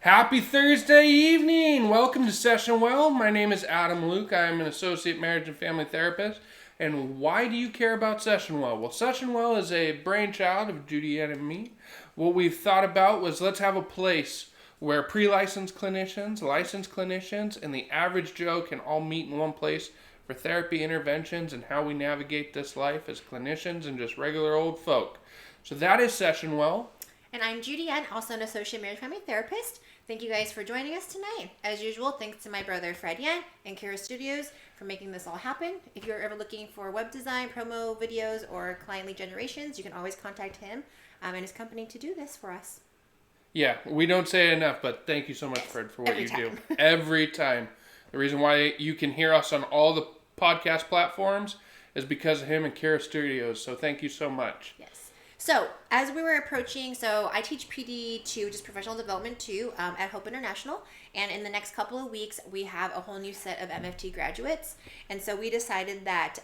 Happy Thursday evening! Welcome to SessionWell. My name is Adam Luke. I am an associate marriage and family therapist. And why do you care about SessionWell? Well, SessionWell is a brainchild of Judy and me. What we've thought about was let's have a place where pre-licensed clinicians, licensed clinicians, and the average Joe can all meet in one place for therapy interventions and how we navigate this life as clinicians and just regular old folk. So that is SessionWell. And I'm Judy and also an associate marriage family therapist. Thank you guys for joining us tonight. As usual, thanks to my brother Fred Yan and Kara Studios for making this all happen. If you're ever looking for web design, promo videos, or client lead generations, you can always contact him and his company to do this for us. Yeah, we don't say it enough, but thank you so much, Fred, for what you do. Every time. The reason why you can hear us on all the podcast platforms is because of him and Kara Studios, so thank you so much. Yes. So, as we were approaching, I teach PD 2, just professional development 2, at Hope International. And in the next couple of weeks, we have a whole new set of MFT graduates. And so we decided that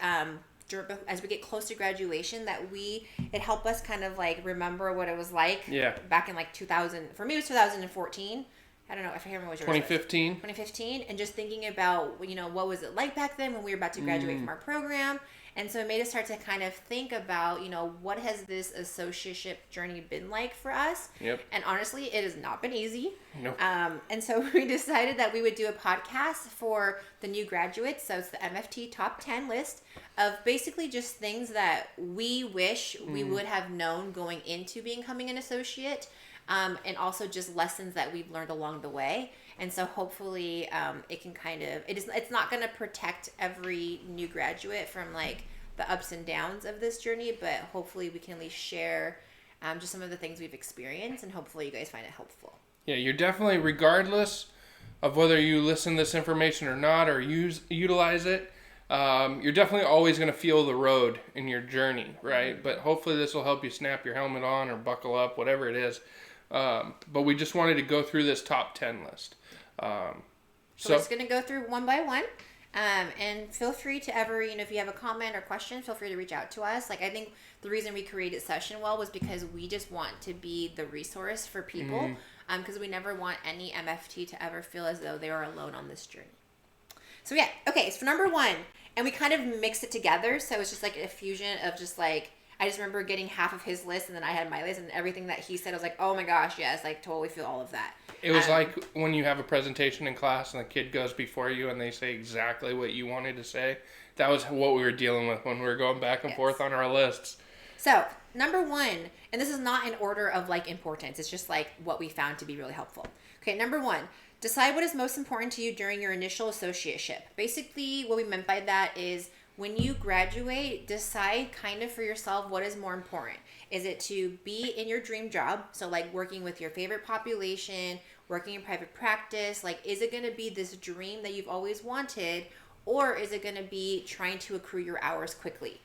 as we get close to graduation, that it helped us kind of like remember what it was like back in like 2000. For me, it was 2014. I don't know if I remember what yours 2015. was. 2015. And just thinking about, what was it like back then when we were about to graduate from our program. And so it made us start to kind of think about, what has this associateship journey been like for us? Yep. And honestly, it has not been easy. Nope. And so we decided that we would do a podcast for the new graduates. So it's the MFT Top 10 list of basically just things that we wish we would have known going into becoming an associate. And also just lessons that we've learned along the way. And so hopefully it can it's not going to protect every new graduate from like the ups and downs of this journey, but hopefully we can at least share just some of the things we've experienced, and hopefully you guys find it helpful. Yeah, you're definitely, regardless of whether you listen to this information or not or utilize it, you're definitely always going to feel the road in your journey, right? Mm-hmm. But hopefully this will help you snap your helmet on or buckle up, whatever it is. But we just wanted to go through this top 10 list. So we're just going to go through one by one. And feel free to ever, if you have a comment or question, feel free to reach out to us. Like, I think the reason we created SessionWell was because we just want to be the resource for people. Because we never want any MFT to ever feel as though they are alone on this journey. So yeah, okay, so for number one, and we kind of mixed it together. So it's just like a fusion of just like, I just remember getting half of his list and then I had my list, and everything that he said, I was like, oh my gosh, yes, like totally feel all of that. It was like when you have a presentation in class and the kid goes before you and they say exactly what you wanted to say. That was what we were dealing with when we were going back and forth on our lists. So, number one, and this is not in order of like importance, it's just like what we found to be really helpful. Okay, number one, decide what is most important to you during your initial associateship. Basically, what we meant by that is when you graduate, decide kind of for yourself what is more important. Is it to be in your dream job? So like working with your favorite population, working in private practice, like is it going to be this dream that you've always wanted, or is it going to be trying to accrue your hours quickly?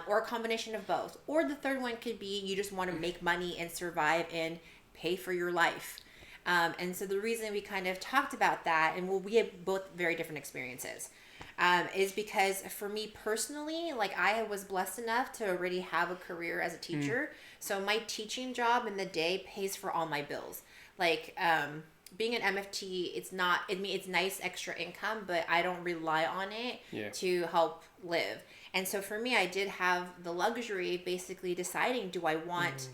Or a combination of both. Or the third one could be you just want to make money and survive and pay for your life. And so the reason we kind of talked about that, and we have both very different experiences, is because for me personally, like I was blessed enough to already have a career as a teacher. So my teaching job in the day pays for all my bills. Like being an MFT, it's nice extra income, but I don't rely on it to help live. And so for me, I did have the luxury of basically deciding, do I want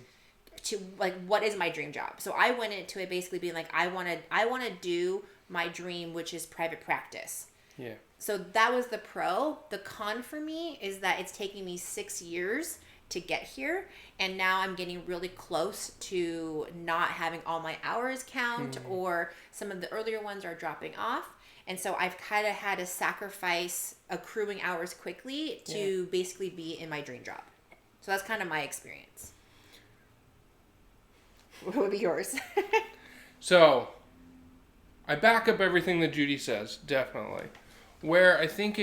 to, like, what is my dream job? So I went into it basically being like, I want to do my dream, which is private practice. Yeah. So that was the pro. The con for me is that it's taking me 6 years to get here. And now I'm getting really close to not having all my hours count, or some of the earlier ones are dropping off. And so I've kind of had to sacrifice accruing hours quickly to basically be in my dream job. So that's kind of my experience. What would be yours? So I back up everything that Judy says, definitely. Where I think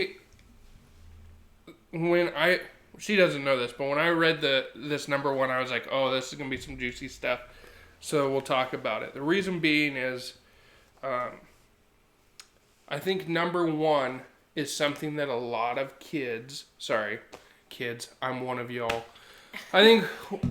she doesn't know this, but when I read this number one, I was like, oh, this is going to be some juicy stuff. So we'll talk about it. The reason being is, I think number one is something that a lot of kids, I'm one of y'all. I think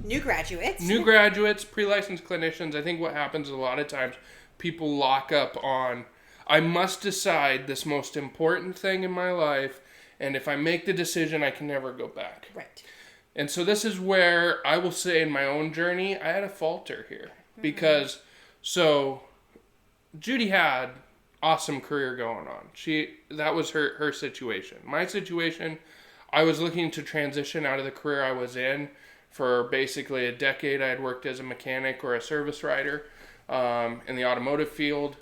new graduates, pre-licensed clinicians, I think what happens a lot of times, people lock up on, I must decide this most important thing in my life, and if I make the decision, I can never go back. Right. And so this is where I will say in my own journey, I had a falter here. Because, so, Judy had awesome career going on. That was her situation. My situation, I was looking to transition out of the career I was in. For basically a decade, I had worked as a mechanic or a service writer in the automotive field.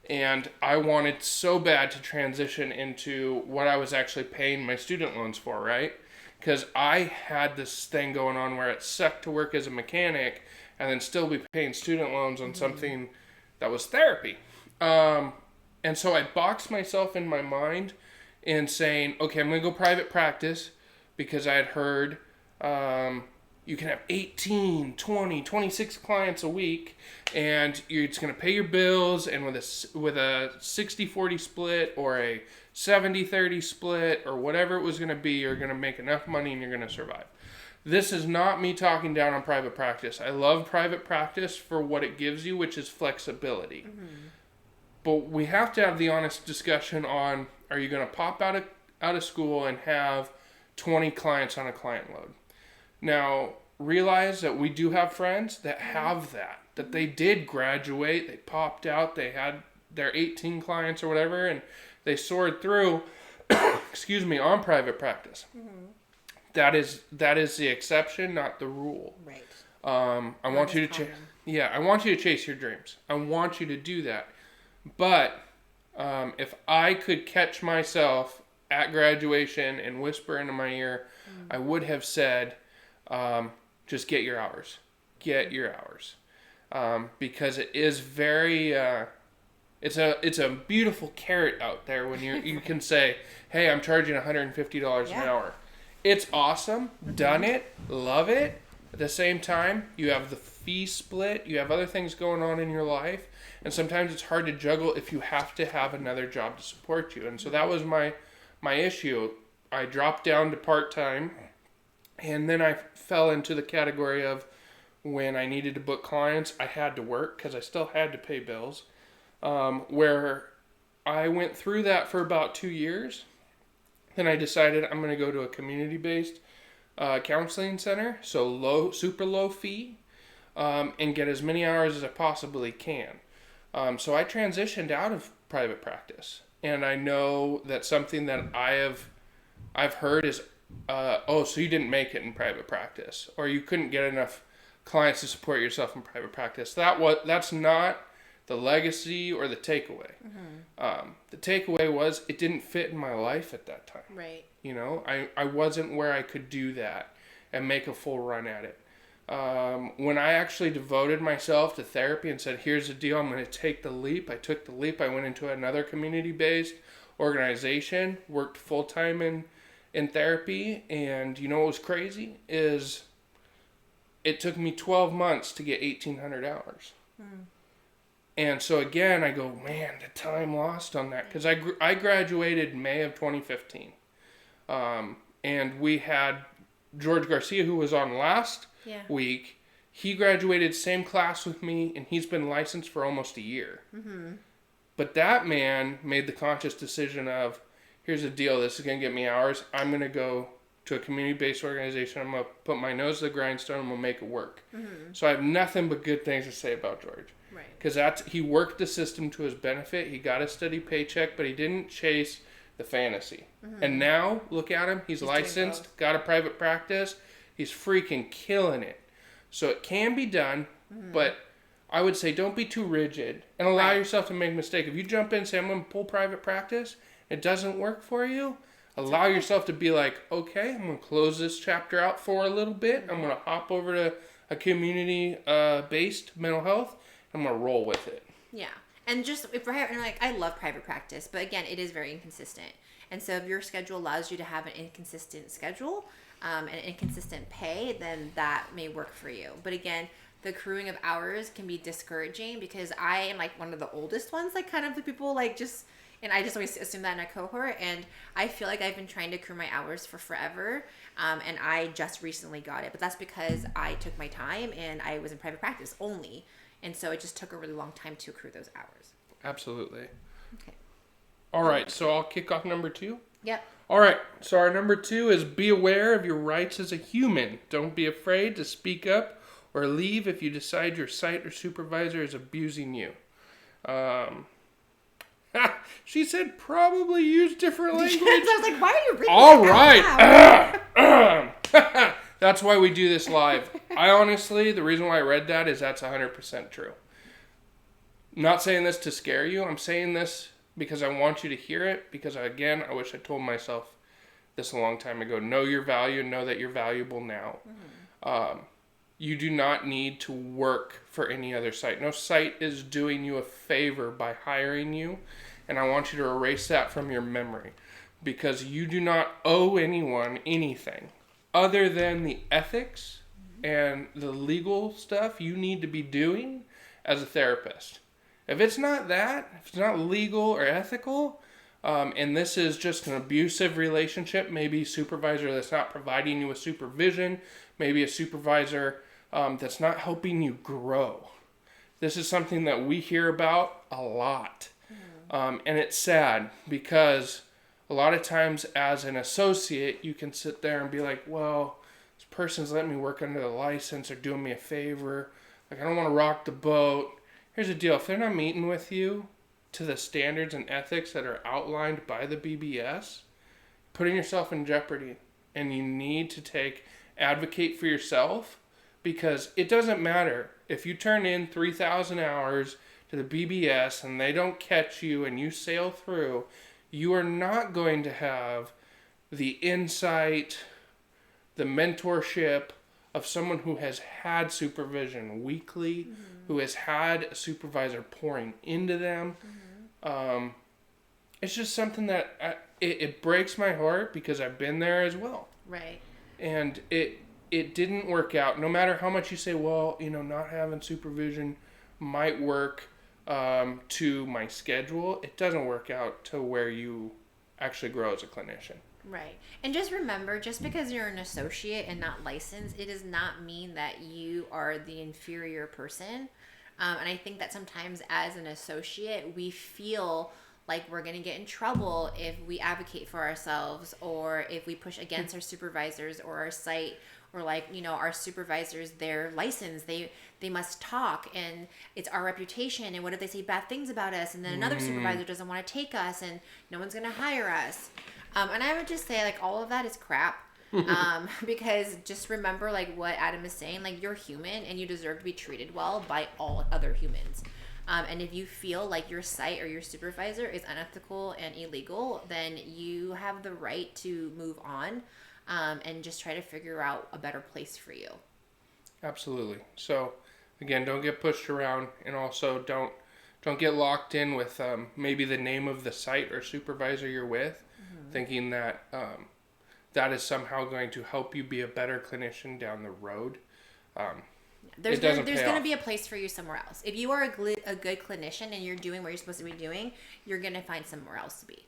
And I wanted so bad to transition into what I was actually paying my student loans for, right? Because I had this thing going on where it sucked to work as a mechanic and then still be paying student loans on something that was therapy. And so I boxed myself in my mind in saying, okay, I'm going to go private practice because I had heard you can have 18, 20, 26 clients a week and you're just going to pay your bills, and with a 60-40 split or a 70-30 split or whatever it was going to be, you're going to make enough money and you're going to survive. This is not me talking down on private practice. I love private practice for what it gives you, which is flexibility. But we have to have the honest discussion on, are you going to pop out of school and have 20 clients on a client load? Now, realize that we do have friends that have that they did graduate, they popped out, they had their 18 clients or whatever, and they soared through, on private practice. That is the exception, not the rule. Right. I want you to chase your dreams. I want you to do that. But if I could catch myself at graduation and whisper into my ear, I would have said, just get your hours. Get your hours. Because it is very... It's a beautiful carrot out there when you can say, hey, I'm charging $150 an hour. It's awesome. Done it. Love it. At the same time, you have the fee split. You have other things going on in your life. And sometimes it's hard to juggle if you have to have another job to support you. And so that was my issue. I dropped down to part-time. And then I fell into the category of when I needed to book clients, I had to work because I still had to pay bills. Where I went through that for about 2 years. Then I decided I'm going to go to a community-based counseling center, so super low fee, and get as many hours as I possibly can. So I transitioned out of private practice, and I know that something that I've heard is, so you didn't make it in private practice, or you couldn't get enough clients to support yourself in private practice. That's not the legacy or the takeaway. The takeaway was it didn't fit in my life at that time. Right. You know, I wasn't where I could do that and make a full run at it. When I actually devoted myself to therapy and said, here's the deal, I'm going to take the leap. I took the leap. I went into another community-based organization, worked full-time in therapy. And you know what was crazy is it took me 12 months to get 1,800 hours. And so again, I go, man, the time lost on that. Because I graduated May of 2015. And we had George Garcia, who was on last week. He graduated same class with me, and he's been licensed for almost a year. But that man made the conscious decision of, here's the deal, this is going to get me hours. I'm going to go to a community-based organization. I'm going to put my nose to the grindstone. I'm going to make it work. So I have nothing but good things to say about George. Because he worked the system to his benefit. He got a steady paycheck, but he didn't chase the fantasy. And now, look at him. He's licensed, got a private practice. He's freaking killing it. So it can be done, but I would say don't be too rigid and allow yourself to make a mistake. If you jump in and say, I'm going to pull private practice, it doesn't work for you, allow yourself to be like, okay, I'm going to close this chapter out for a little bit. I'm going to hop over to a community-based mental health. I'm going to roll with it. Yeah. And just, I love private practice, but again, it is very inconsistent. And so if your schedule allows you to have an inconsistent schedule and inconsistent pay, then that may work for you. But again, the accruing of hours can be discouraging because I am like one of the oldest ones, like kind of the people and I just always assume that in a cohort. And I feel like I've been trying to accrue my hours for forever. And I just recently got it, but that's because I took my time and I was in private practice only. And so it just took a really long time to accrue those hours. Absolutely. Okay. All right, so I'll kick off number 2. Yep. All right, so our number 2 is be aware of your rights as a human. Don't be afraid to speak up or leave if you decide your site or supervisor is abusing you. She said probably use different language. I was like, why are you reading All that right. That's why we do this live. I honestly, the reason why I read that is that's 100% true. I'm not saying this to scare you. I'm saying this because I want you to hear it. Because, again, I wish I told myself this a long time ago. Know your value and know that you're valuable now. Mm-hmm. You do not need to work for any other site. No site is doing you a favor by hiring you. And I want you to erase that from your memory. Because you do not owe anyone anything other than the ethics and the legal stuff you need to be doing as a therapist. If it's not that, if it's not legal or ethical, and this is just an abusive relationship, maybe a supervisor that's not providing you with supervision, maybe a supervisor that's not helping you grow. This is something that we hear about a lot. And it's sad because a lot of times as an associate, you can sit there and be like, well, this person's letting me work under the license or doing me a favor. Like, I don't want to rock the boat. Here's the deal. If they're not meeting with you to the standards and ethics that are outlined by the BBS, putting yourself in jeopardy. And you need to advocate for yourself, because it doesn't matter if you turn in 3,000 hours to the BBS and they don't catch you and you sail through, you are not going to have the insight, the mentorship of someone who has had supervision weekly, who has had a supervisor pouring into them. It's just something that it breaks my heart because I've been there as well. Right. And it didn't work out. No matter how much you say, well, not having supervision might work to my schedule, it doesn't work out to where you actually grow as a clinician. Right. And just remember, just because you're an associate and not licensed, it does not mean that you are the inferior person. And I think that sometimes as an associate, we feel like we're going to get in trouble if we advocate for ourselves, or if we push against our supervisors or our site, or our supervisors, they're licensed, they must talk, and it's our reputation, and what if they say bad things about us, and then another supervisor doesn't want to take us, and no one's going to hire us. And I would just say, all of that is crap. Because just remember, what Adam is saying, you're human and you deserve to be treated well by all other humans. And if you feel like your site or your supervisor is unethical and illegal, then you have the right to move on, and just try to figure out a better place for you. Absolutely. So, again, don't get pushed around, and also don't get locked in with maybe the name of the site or supervisor you're with, thinking that that is somehow going to help you be a better clinician down the road. There's going to be a place for you somewhere else. If you are a good clinician and you're doing what you're supposed to be doing, you're going to find somewhere else to be.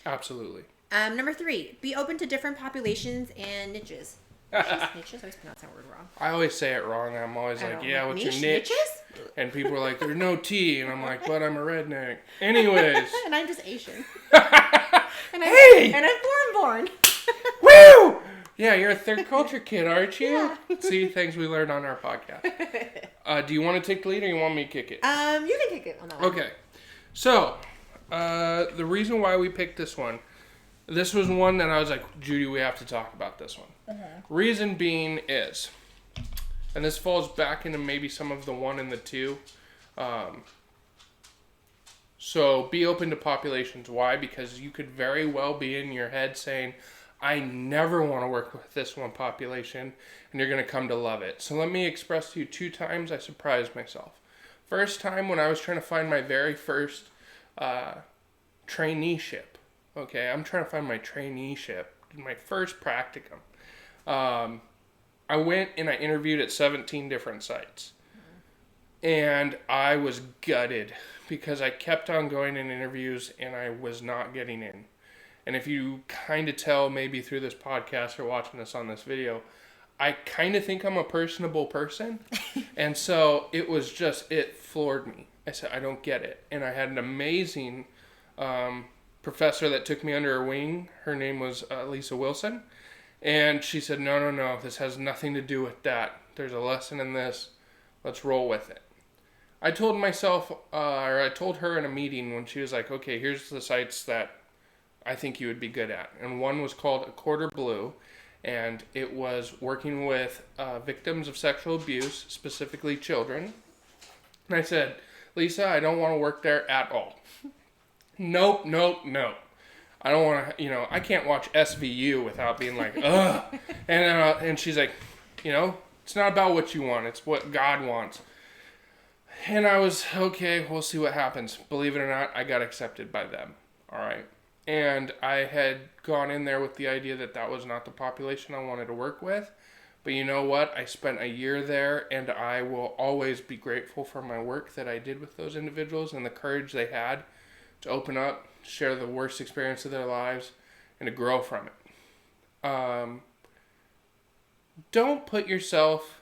Absolutely. Number 3, be open to different populations and niches. Niches? I always pronounce that word wrong. I always say it wrong. I'm always like, yeah, what's your niche? Niches? And people are like, there's no T. And I'm like, but I'm a redneck. Anyways. And I'm just Asian. Hey! And I'm foreign born. Woo! Yeah, you're a third culture kid, aren't you? Yeah. See, things we learned on our podcast. Do you want to take the lead, or you want me to kick it? You can kick it on that one. Okay. So, the reason why we picked this was one that I was like, Judy, we have to talk about this one. Reason being is, and this falls back into maybe some of the 1 and the 2. So be open to populations. Why? Because you could very well be in your head saying, I never want to work with this one population, and you're going to come to love it. So let me express to you 2 times I surprised myself. First time when I was trying to find my very first traineeship. Okay, I'm trying to find my traineeship, my first practicum. I went and I interviewed at 17 different sites. And I was gutted because I kept on going in interviews and I was not getting in. And if you kind of tell maybe through this podcast or watching this on this video, I kind of think I'm a personable person. And so it floored me. I said, I don't get it. And I had an amazing professor that took me under her wing. Her name was Lisa Wilson. And she said, no, this has nothing to do with that. There's a lesson in this. Let's roll with it. I told her in a meeting when she was like, okay, here's the sites that I think you would be good at. And one was called A Quarter Blue. And it was working with victims of sexual abuse, specifically children. And I said, Lisa, I don't want to work there at all. Nope. I don't want to, I can't watch SVU without being like, ugh. And she's like, it's not about what you want. It's what God wants. And I was, okay, we'll see what happens. Believe it or not, I got accepted by them. All right. And I had gone in there with the idea that was not the population I wanted to work with. But you know what? I spent a year there, and I will always be grateful for my work that I did with those individuals and the courage they had to open up, share the worst experience of their lives, and to grow from it. Don't put yourself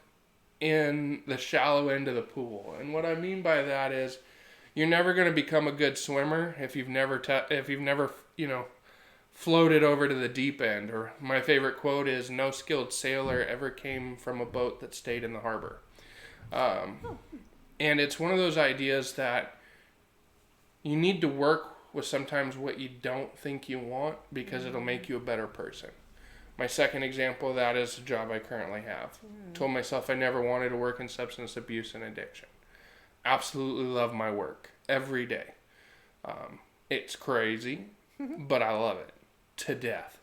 in the shallow end of the pool. And what I mean by that is you're never going to become a good swimmer if you've never floated over to the deep end. Or my favorite quote is, no skilled sailor ever came from a boat that stayed in the harbor. And it's one of those ideas that you need to work with sometimes what you don't think you want, because it'll make you a better person. My second example of that is the job I currently have. Told myself I never wanted to work in substance abuse and addiction. Absolutely love my work every day. It's crazy, but I love it to death.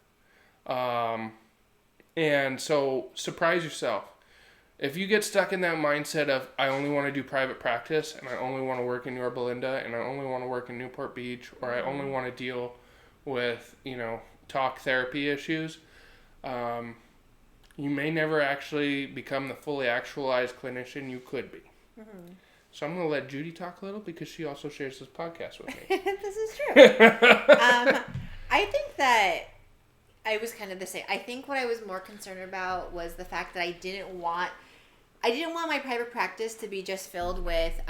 And so surprise yourself. If you get stuck in that mindset of, I only want to do private practice, and I only want to work in Yorba Linda, and I only want to work in Newport Beach, or I only want to deal with, talk therapy issues, you may never actually become the fully actualized clinician you could be. Mm-hmm. So I'm going to let Judy talk a little, because she also shares this podcast with me. This is true. I think that I was kind of the same. I think what I was more concerned about was the fact that I didn't want my private practice to be just filled with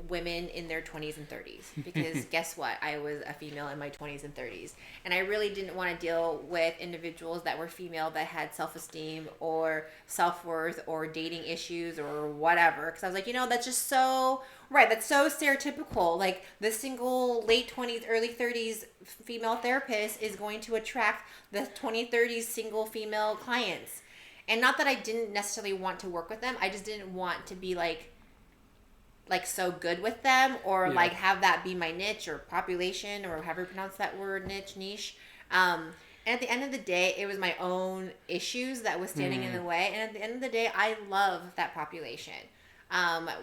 women in their 20s and 30s. Because guess what? I was a female in my 20s and 30s. And I really didn't want to deal with individuals that were female that had self-esteem or self-worth or dating issues or whatever. Because I was like, that's just so... Right, that's so stereotypical. Like, the single late 20s, early 30s female therapist is going to attract the 2030s single female clients. And not that I didn't necessarily want to work with them. I just didn't want to be like so good with them, or like have that be my niche or population, or however you pronounce that word, niche. And at the end of the day, it was my own issues that was standing in the way. And at the end of the day, I love that population.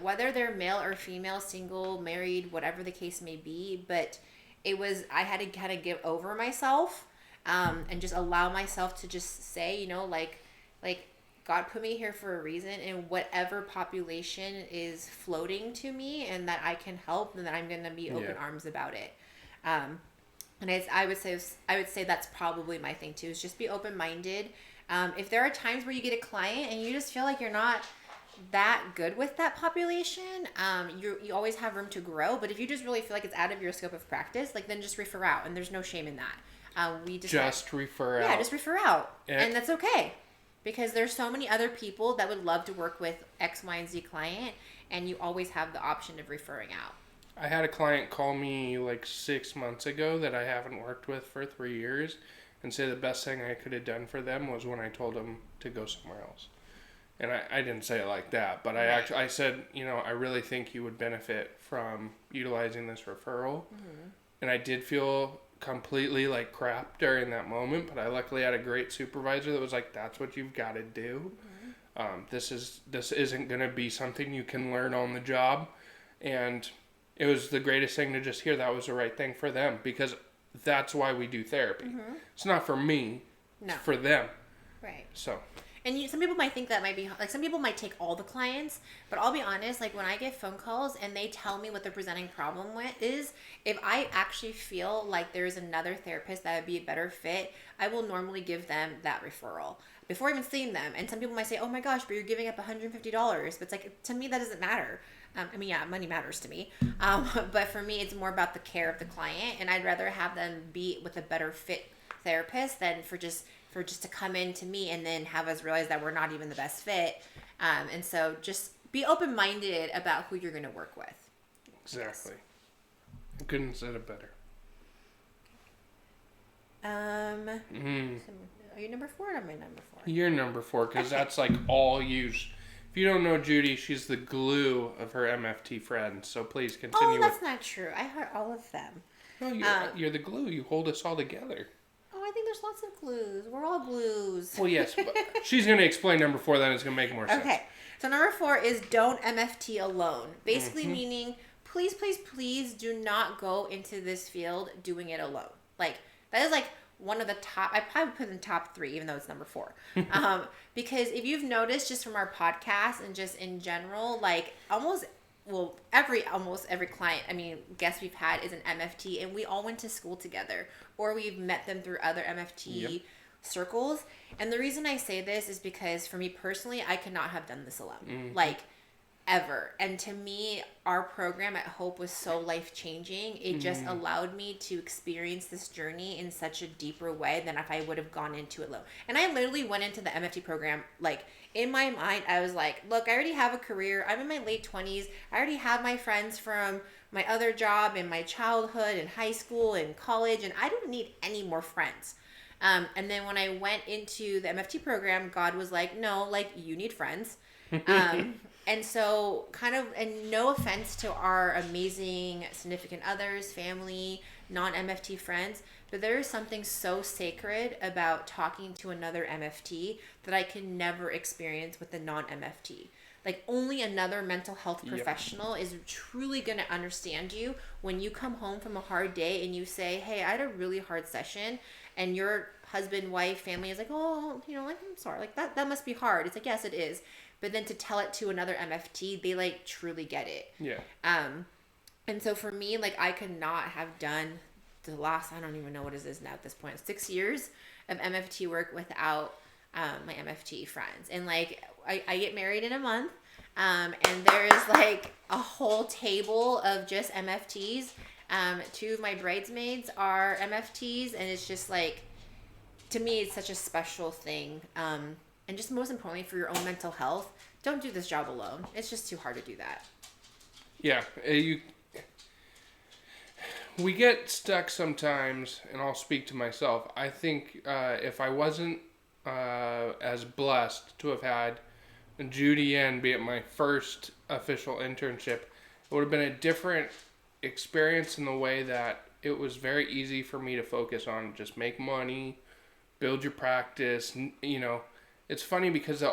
Whether they're male or female, single, married, whatever the case may be. But I had to kind of give over myself, and just allow myself to just say, like God put me here for a reason, and whatever population is floating to me and that I can help, and that I'm going to be open arms about it. And I would say that's probably my thing too, is just be open-minded. If there are times where you get a client and you just feel like you're not that good with that population, you always have room to grow. But if you just really feel like it's out of your scope of practice, then just refer out, and there's no shame in that. Refer out. Yeah, just refer out, and that's okay. Because there's so many other people that would love to work with X, Y, and Z client, and you always have the option of referring out. I had a client call me 6 months ago that I haven't worked with for 3 years, and say the best thing I could have done for them was when I told them to go somewhere else. And I didn't say it like that, but I said, I really think you would benefit from utilizing this referral. Mm-hmm. And I did feel completely crap during that moment, but I luckily had a great supervisor that was like, that's what you've got to do. Mm-hmm. This isn't going to be something you can learn on the job. And it was the greatest thing to just hear that was the right thing for them, because that's why we do therapy. Mm-hmm. It's not for me. No. It's for them. Right. So. And some people might think that might be, some people might take all the clients, but I'll be honest, when I get phone calls and they tell me what the presenting problem is, if I actually feel like there's another therapist that would be a better fit, I will normally give them that referral. before even seeing them. And some people might say, oh my gosh, but you're giving up $150. But it's like, to me, that doesn't matter. I mean, yeah, money matters to me. But for me, it's more about the care of the client. And I'd rather have them be with a better fit therapist than for just to come in to me and then have us realize that we're not even the best fit. And so just be open-minded about who you're going to work with. Exactly. I couldn't have said it better. Are you number 4 or am I number 4? You're number 4 because that's like all you. If you don't know Judy, she's the glue of her MFT friends. So please continue. Oh, that's not true. I heard all of them. No, you're the glue. You hold us all together. Oh, I think there's lots of glues. We're all glues. Well, yes. But she's going to explain number 4, then it's going to make more sense. Okay. So number 4 is don't MFT alone. Basically meaning, please, please, please do not go into this field doing it alone. Like, that is like one of the top, I probably put in top 3, even though it's number 4. Because if you've noticed just from our podcast and just in general, like almost every client, guest we've had is an MFT, and we all went to school together, or we've met them through other MFT circles. And the reason I say this is because for me personally, I could not have done this alone. Like, ever. And to me, our program at Hope was so life-changing. It just allowed me to experience this journey in such a deeper way than if I would have gone into it alone. And I literally went into the MFT program, like, in my mind, I was like, look, I already have a career. I'm in my late 20s. I already have my friends from my other job in my childhood and high school and college, and I don't need any more friends. And then when I went into the MFT program, God was like, no, like, you need friends. And so and no offense to our amazing significant others, family, non-MFT friends, but there is something so sacred about talking to another MFT that I can never experience with the non-MFT. Like, only another mental health professional is truly going to understand you when you come home from a hard day and you say, hey, I had a really hard session, and your husband, wife, family is like, oh, like, I'm sorry, like that must be hard. It's like, yes, it is. But then to tell it to another MFT, they like truly get it. Yeah. And so for me, like, I could not have done the last, I don't even know what it is now at this point, 6 years of MFT work without my MFT friends. And like, I get married in a month, and there's like a whole table of just MFTs. 2 of my bridesmaids are MFTs, and it's just like, to me, it's such a special thing. And just most importantly, for your own mental health, don't do this job alone. It's just too hard to do that. Yeah. We get stuck sometimes, and I'll speak to myself. I think if I wasn't as blessed to have had Judy and be at my first official internship, it would have been a different experience in the way that it was very easy for me to focus on just make money, build your practice, It's funny because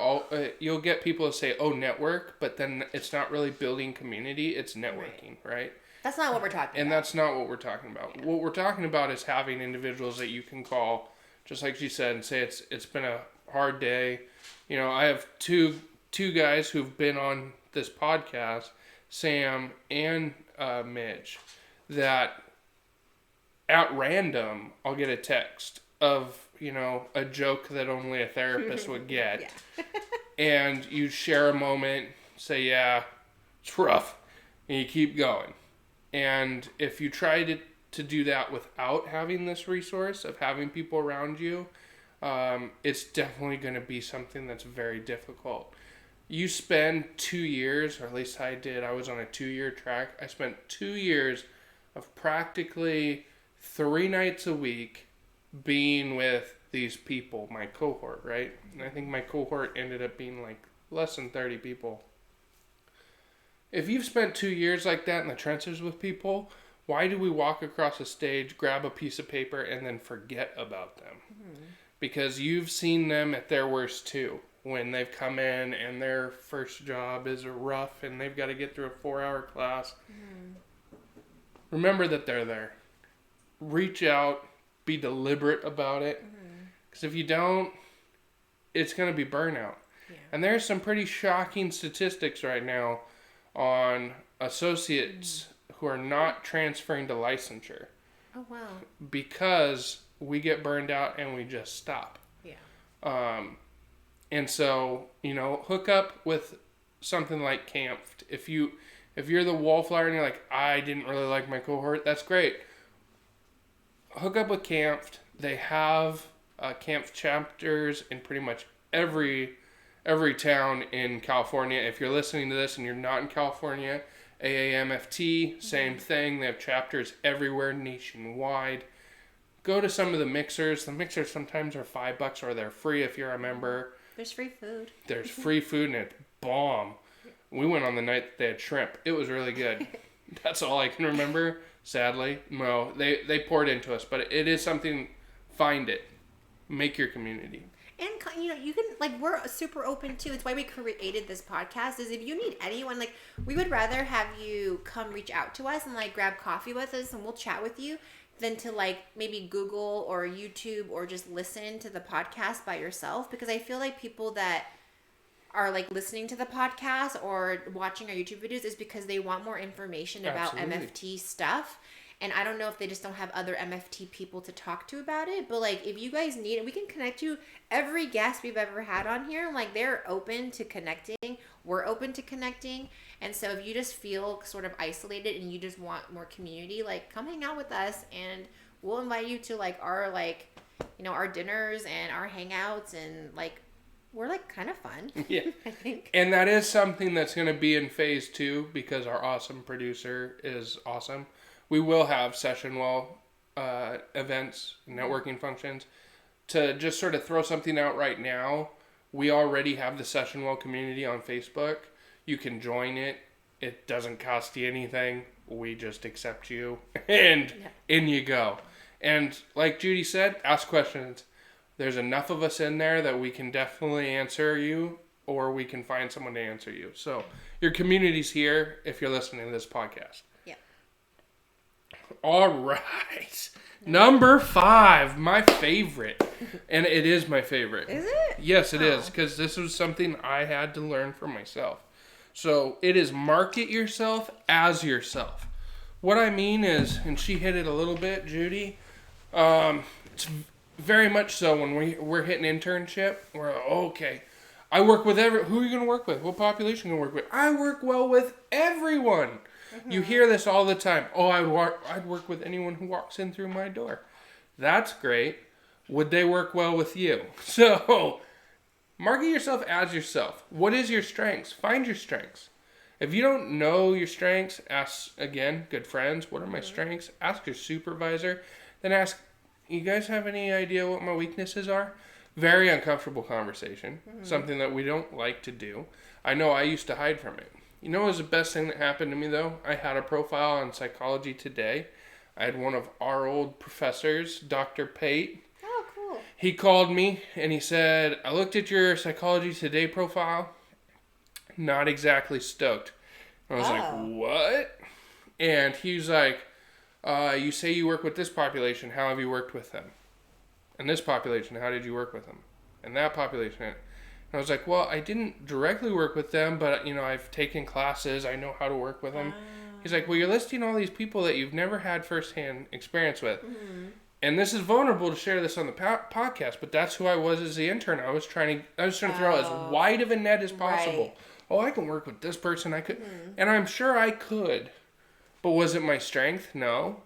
you'll get people to say, oh, network, but then it's not really building community, it's networking, right? That's not what we're talking about. And that's not what we're talking about. Yeah. What we're talking about is having individuals that you can call, just like she said, and say it's been a hard day. I have two guys who've been on this podcast, Sam and Mitch, that at random I'll get a text of a joke that only a therapist would get. Yeah. And you share a moment, say, yeah, it's rough, and you keep going. And if you try to do that without having this resource of having people around you, it's definitely going to be something that's very difficult. You spend 2 years, or at least I did, I was on a 2-year track. I spent 2 years of practically 3 nights a week being with these people, my cohort, right? And I think my cohort ended up being like less than 30 people. If you've spent 2 years like that in the trenches with people, why do we walk across a stage, grab a piece of paper, and then forget about them? Mm-hmm. Because you've seen them at their worst too. When they've come in and their first job is rough and they've got to get through a 4-hour class. Mm-hmm. Remember that they're there. Reach out. Be deliberate about it. Because if you don't, it's going to be burnout. Yeah. And there's some pretty shocking statistics right now on associates who are not transferring to licensure. Oh, wow. Because we get burned out and we just stop. Yeah. And so, hook up with something like Camped. If you're the wallflower and you're like, I didn't really like my cohort, that's great. Hook up with Camped. They have Camped chapters in pretty much every town in California. If you're listening to this and you're not in California, AAMFT, same thing. They have chapters everywhere nationwide. Go to some of the mixers. The mixers sometimes are $5 or they're free if you're a member. There's free food. There's free food and it's bomb. We went on the night that they had shrimp. It was really good. That's all I can remember, sadly. No, they poured into us, but it is something. Find it. Make your community. And, you can, we're super open, too. It's why we created this podcast, is if you need anyone, we would rather have you come reach out to us and, grab coffee with us and we'll chat with you than to, maybe Google or YouTube or just listen to the podcast by yourself. Because I feel like people that are, listening to the podcast or watching our YouTube videos is because they want more information about MFT stuff. And I don't know if they just don't have other MFT people to talk to about it. But, if you guys need it, we can connect you. Every guest we've ever had on here, they're open to connecting. We're open to connecting. And so if you just feel sort of isolated and you just want more community, come hang out with us. And we'll invite you to, our, our dinners and our hangouts. And, we're, kind of fun. Yeah. I think. And that is something that's going to be in phase 2 because our awesome producer is awesome. We will have SessionWell events, networking functions. To just sort of throw something out right now, we already have the SessionWell community on Facebook. You can join it. It doesn't cost you anything. We just accept you, and in you go. And like Judy said, ask questions. There's enough of us in there that we can definitely answer you, or we can find someone to answer you. So your community's here if you're listening to this podcast. All right. Number 5, my favorite. And it is my favorite. Is it? Yes, it is. Because this was something I had to learn for myself. So it is market yourself as yourself. What I mean is, and she hit it a little bit, Judy, it's very much so when we're hitting internship, we're okay. I work with who are you going to work with? What population are you going to work with? I work well with everyone. Mm-hmm. You hear this all the time. Oh, I'd work with anyone who walks in through my door. That's great. Would they work well with you? So, market yourself as yourself. What is your strengths? Find your strengths. If you don't know your strengths, ask, again, good friends, what are my strengths? Ask your supervisor. Then ask, you guys have any idea what my weaknesses are? Very uncomfortable conversation. Mm-hmm. Something that we don't like to do. I know I used to hide from it. You know what was the best thing that happened to me, though? I had a profile on Psychology Today. I had one of our old professors, Dr. Pate. Oh, cool. He called me, and he said, I looked at your Psychology Today profile. Not exactly stoked. I was like, what? And he was like, you say you work with this population. How have you worked with them? And this population, how did you work with them? And that population. And I was like, well, I didn't directly work with them, but, I've taken classes. I know how to work with them. He's like, well, you're listing all these people that you've never had firsthand experience with. Mm-hmm. And this is vulnerable to share this on the podcast, but that's who I was as the intern. I was trying to throw as wide of a net as possible. Right. Oh, I can work with this person. I could, and I'm sure I could. But was it my strength? No.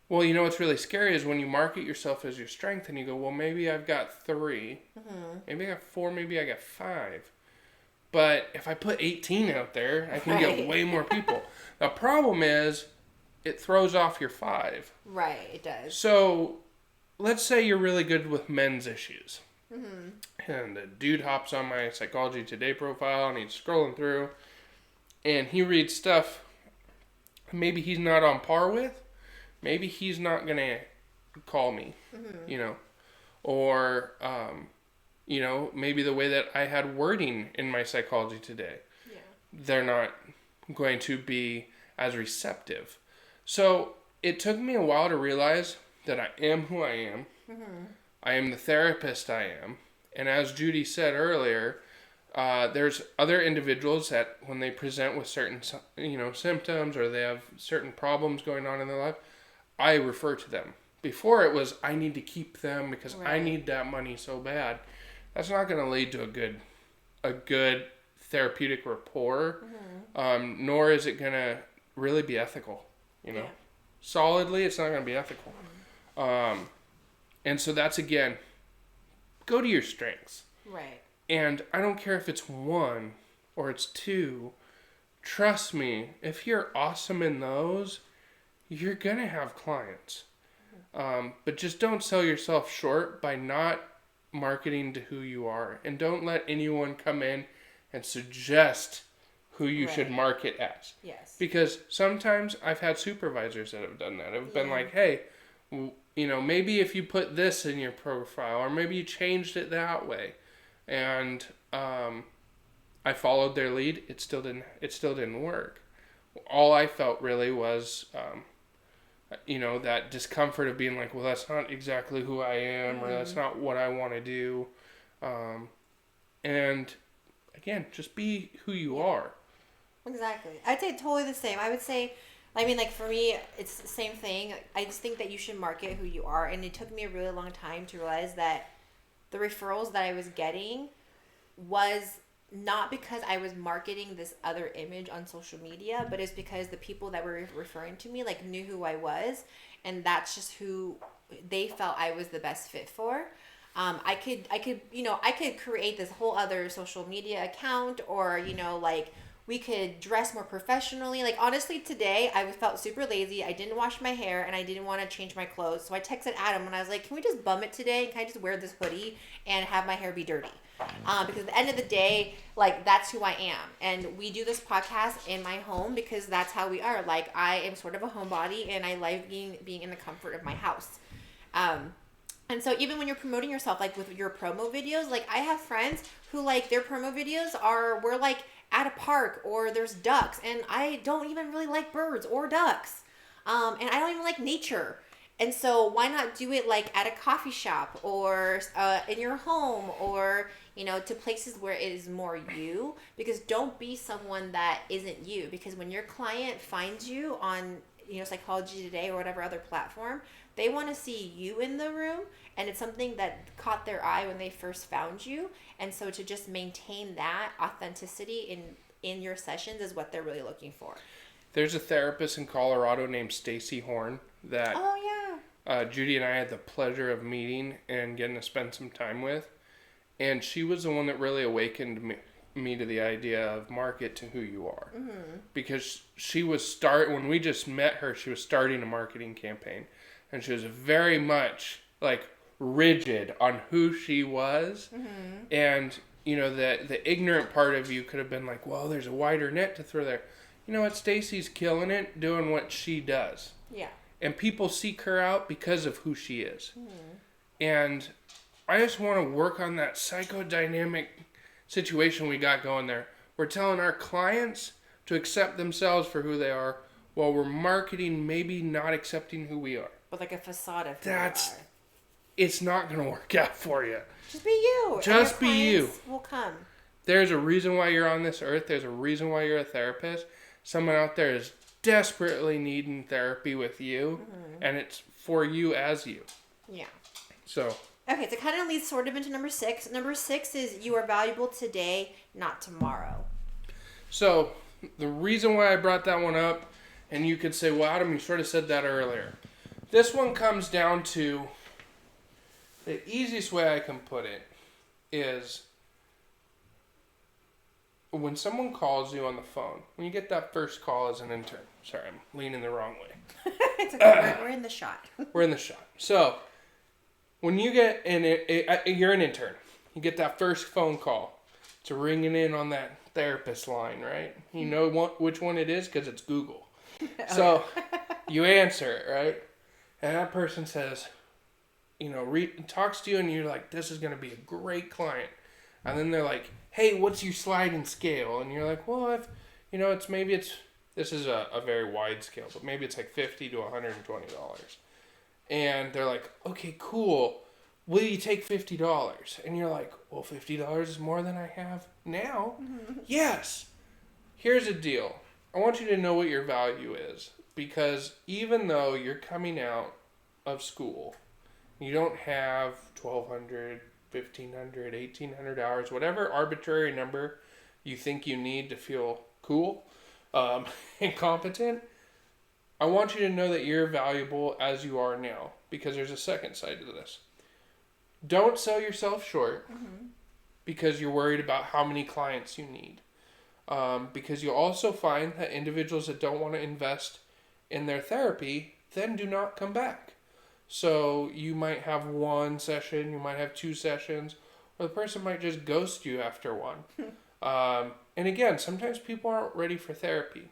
Well, what's really scary is when you market yourself as your strength and you go, well, maybe I've got 3. Mm-hmm. Maybe I got 4. Maybe I got 5. But if I put 18 out there, I can get way more people. The problem is it throws off your 5. Right, it does. So let's say you're really good with men's issues. Mm-hmm. And the dude hops on my Psychology Today profile and he's scrolling through and he reads stuff maybe he's not on par with. Maybe he's not going to call me, or, maybe the way that I had wording in my Psychology Today, they're not going to be as receptive. So it took me a while to realize that I am who I am. Mm-hmm. I am the therapist I am. And as Judy said earlier, there's other individuals that when they present with certain, symptoms or they have certain problems going on in their life, I refer to them. Before it was, I need to keep them because I need that money so bad. that's not going to lead to a good therapeutic rapport, nor is it going to really be ethical, you know. Yeah. Solidly, it's not going to be ethical. And so that's, again, go to your strengths. Right. And I don't care if it's 1 or it's 2. Trust me, if you're awesome in those, you're going to have clients. But just don't sell yourself short by not marketing to who you are. And don't let anyone come in and suggest who you should market as. Yes. Because sometimes I've had supervisors that have done that. Have been like, hey, you know, maybe if you put this in your profile, or maybe you changed it that way. And I followed their lead. It still didn't work. All I felt really was, you know, that discomfort of being like, well, that's not exactly who I am, or that's not what I want to do. And again, just be who you are. Exactly. I'd say totally the same. I would say, I mean, like, for me, it's the same thing. I just think that you should market who you are. And it took me a really long time to realize that the referrals that I was getting was not because I was marketing this other image on social media, but it's because the people that were referring to me, like, knew who I was. And that's just who they felt I was the best fit for. I could create this whole other social media account, or, you know, like, we could dress more professionally. Like, honestly, today I felt super lazy. I didn't wash my hair and I didn't want to change my clothes. So I texted Adam and I was like, can we just bum it today? Can I just wear this hoodie and have my hair be dirty? Because at the end of the day, like, that's who I am. And we do this podcast in my home because that's how we are. Like, I am sort of a homebody and I like being in the comfort of my house. And so even when you're promoting yourself, like with your promo videos, like, I have friends who, like, their promo videos we're like at a park, or there's ducks, and I don't even really like birds or ducks. And I don't even like nature. And so why not do it like at a coffee shop, or in your home, or, you know, to places where it is more you, because don't be someone that isn't you. Because when your client finds you on, you know, Psychology Today or whatever other platform, they want to see you in the room, and it's something that caught their eye when they first found you. And so to just maintain that authenticity in your sessions is what they're really looking for. There's a therapist in Colorado named Stacy Horn that Judy and I had the pleasure of meeting and getting to spend some time with. And she was the one that really awakened me to the idea of market to who you are. Mm-hmm. Because she was when we just met her, she was starting a marketing campaign. And she was very much like rigid on who she was. Mm-hmm. And, you know, the ignorant part of you could have been like, well, there's a wider net to throw there. You know what? Stacy's killing it, doing what she does. Yeah. And people seek her out because of who she is. Mm-hmm. And I just want to work on that psychodynamic situation we got going there. We're telling our clients to accept themselves for who they are, while we're marketing maybe not accepting who we are. But like a facade of who you are. It's not going to work out for you. Just be you. Just be you. Will come. There's a reason why you're on this earth. There's a reason why you're a therapist. Someone out there is desperately needing therapy with you, and it's for you as you. Yeah. So. Okay, so it kind of leads sort of into number 6. Number 6 is you are valuable today, not tomorrow. So the reason why I brought that one up, and you could say, well, Adam, you sort of said that earlier. This one comes down to, the easiest way I can put it is, when someone calls you on the phone, when you get that first call as an intern. Sorry, I'm leaning the wrong way. It's okay, we're in the shot. We're in the shot. So, when you get you're an intern. You get that first phone call. It's ringing in on that therapist line, right? You know which one it is because it's Google. So, you answer it, right? And that person says, you know, talks to you, and you're like, this is going to be a great client. And then they're like, hey, what's your sliding scale? And you're like, well, this is a very wide scale, but maybe it's like $50 to $120. And they're like, okay, cool. Will you take $50? And you're like, well, $50 is more than I have now. Yes. Here's the deal. I want you to know what your value is. Because even though you're coming out of school, you don't have $1,200, 1,500, 1,800 hours, whatever arbitrary number you think you need to feel cool and competent, I want you to know that you're valuable as you are now, because there's a second side to this. Don't sell yourself short because you're worried about how many clients you need. Because you'll also find that individuals that don't want to invest in their therapy then do not come back. So you might have one session, you might have two sessions, or the person might just ghost you after one. And again, sometimes people aren't ready for therapy,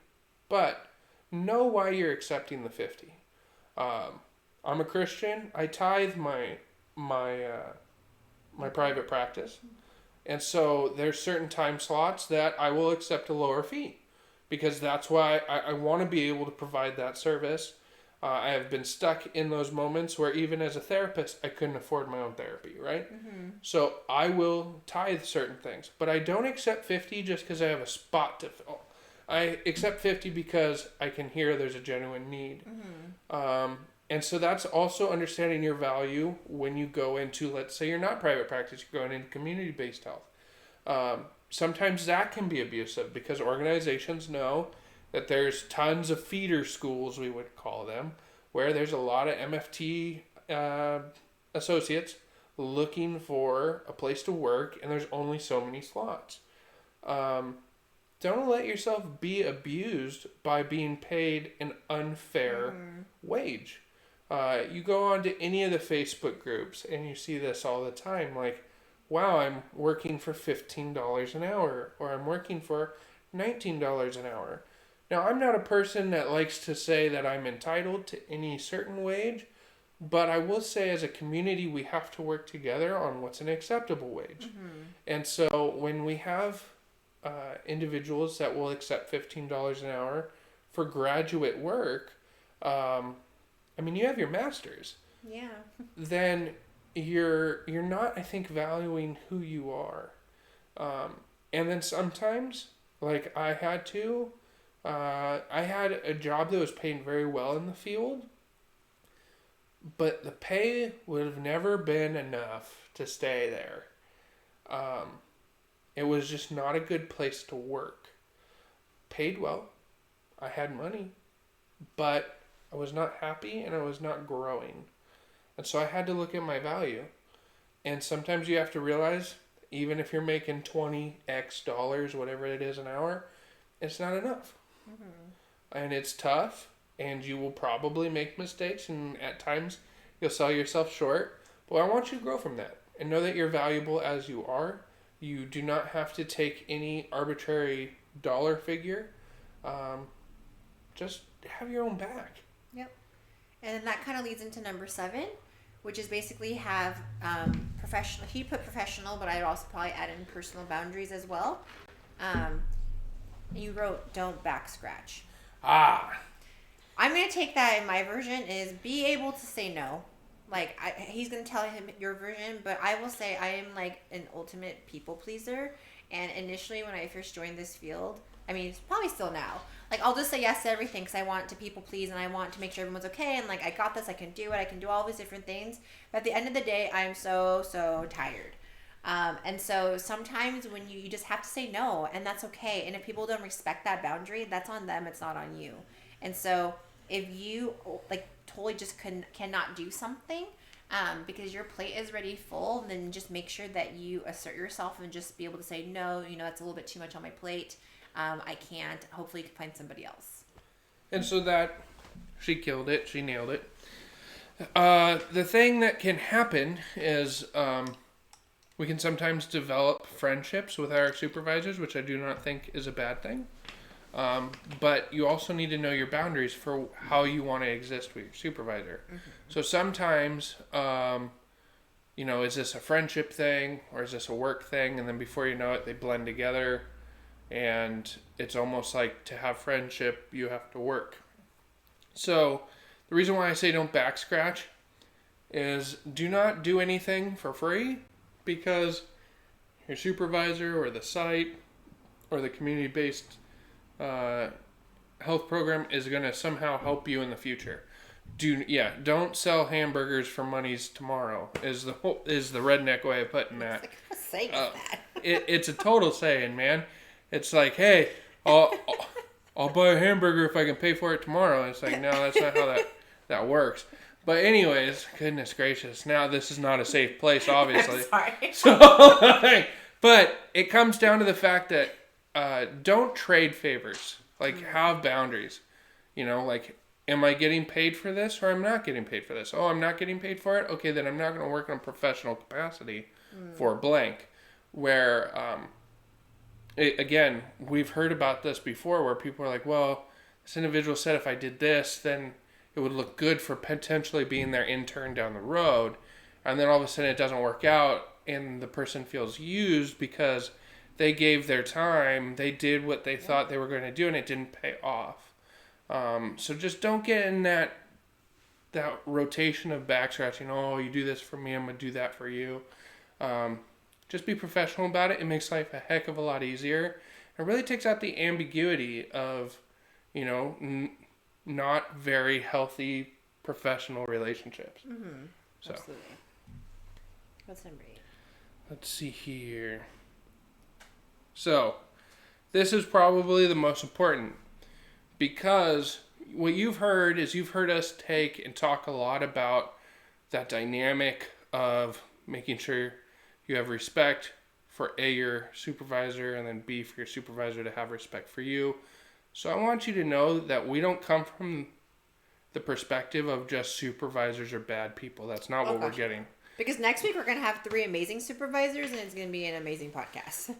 but know why you're accepting the 50. I'm a Christian. I tithe my private practice. And so there's certain time slots that I will accept a lower fee, because that's why I want to be able to provide that service. I have been stuck in those moments where even as a therapist, I couldn't afford my own therapy, right? So I will tithe certain things, but I don't accept 50 just because I have a spot to fill. I accept 50 because I can hear there's a genuine need. And so that's also understanding your value when you go into, let's say you're not private practice, you're going into community-based health. Sometimes that can be abusive because organizations know that there's tons of feeder schools, we would call them, where there's a lot of MFT associates looking for a place to work, and there's only so many slots. Don't let yourself be abused by being paid an unfair wage. You go on to any of the Facebook groups and you see this all the time, like, wow, I'm working for $15 an hour, or I'm working for $19 an hour. Now, I'm not a person that likes to say that I'm entitled to any certain wage, but I will say as a community, we have to work together on what's an acceptable wage. And so when we have individuals that will accept $15 an hour for graduate work, I mean, you have your master's. Yeah. Then you're not, I think, valuing who you are. And then sometimes, like I had a job that was paying very well in the field, but the pay would have never been enough to stay there. It was just not a good place to work. Paid well. I had money, but I was not happy and I was not growing. And so I had to look at my value. And sometimes you have to realize, even if you're making $20x dollars, whatever it is an hour, it's not enough. And it's tough, and you will probably make mistakes, and at times you'll sell yourself short. But I want you to grow from that and know that you're valuable as you are. You do not have to take any arbitrary dollar figure. Just have your own back. Yep. And then that kind of leads into number 7, which is basically have professional. He put professional, but I'd also probably add in personal boundaries as well. You wrote, don't backscratch. I'm going to take that in my version is be able to say no. Like, he's going to tell him your version, but I will say I am like an ultimate people pleaser. And initially when I first joined this field, I mean, it's probably still now. Like, I'll just say yes to everything because I want to people please and I want to make sure everyone's okay. And like, I got this, I can do it, I can do all these different things. But at the end of the day, I'm so tired. And so sometimes when you just have to say no, and that's okay. And if people don't respect that boundary, that's on them, it's not on you. And so if you like totally just cannot do something because your plate is already full, then just make sure that you assert yourself and just be able to say no, that's a little bit too much on my plate. I can't. Hopefully you can find somebody else. And so that she killed it, she nailed it. The thing that can happen is we can sometimes develop friendships with our supervisors, which I do not think is a bad thing. But you also need to know your boundaries for how you want to exist with your supervisor. So sometimes, is this a friendship thing or is this a work thing? And then before you know it, they blend together. And it's almost like to have friendship, you have to work. So the reason why I say don't backscratch is do not do anything for free because your supervisor or the site or the community-based health program is going to somehow help you in the future. Don't sell hamburgers for money's tomorrow is the redneck way of putting that. Like, what saying is that? It's a total saying, man. It's like, hey, I'll buy a hamburger if I can pay for it tomorrow. And it's like, no, that's not how that works. But anyways, goodness gracious, now this is not a safe place, obviously. I'm sorry. So, but it comes down to the fact that don't trade favors. Like, have boundaries. You know, like, am I getting paid for this or I'm not getting paid for this? Oh, I'm not getting paid for it? Okay, then I'm not going to work in a professional capacity for blank. Where, again, we've heard about this before where people are like, well, this individual said if I did this, then it would look good for potentially being their intern down the road. And then all of a sudden it doesn't work out and the person feels used because they gave their time, they did what they thought they were going to do, and it didn't pay off. So just don't get in that rotation of backscratching. Oh, you do this for me, I'm going to do that for you. Just be professional about it. It makes life a heck of a lot easier. It really takes out the ambiguity of, not very healthy professional relationships. Mm-hmm. So. Absolutely. What's number 8? Let's see here. So, this is probably the most important because what you've heard us take and talk a lot about that dynamic of making sure you have respect for A, your supervisor, and then B, for your supervisor to have respect for you. So I want you to know that we don't come from the perspective of just supervisors are bad people. That's not what we're getting. Because next week we're going to have 3 amazing supervisors and it's going to be an amazing podcast.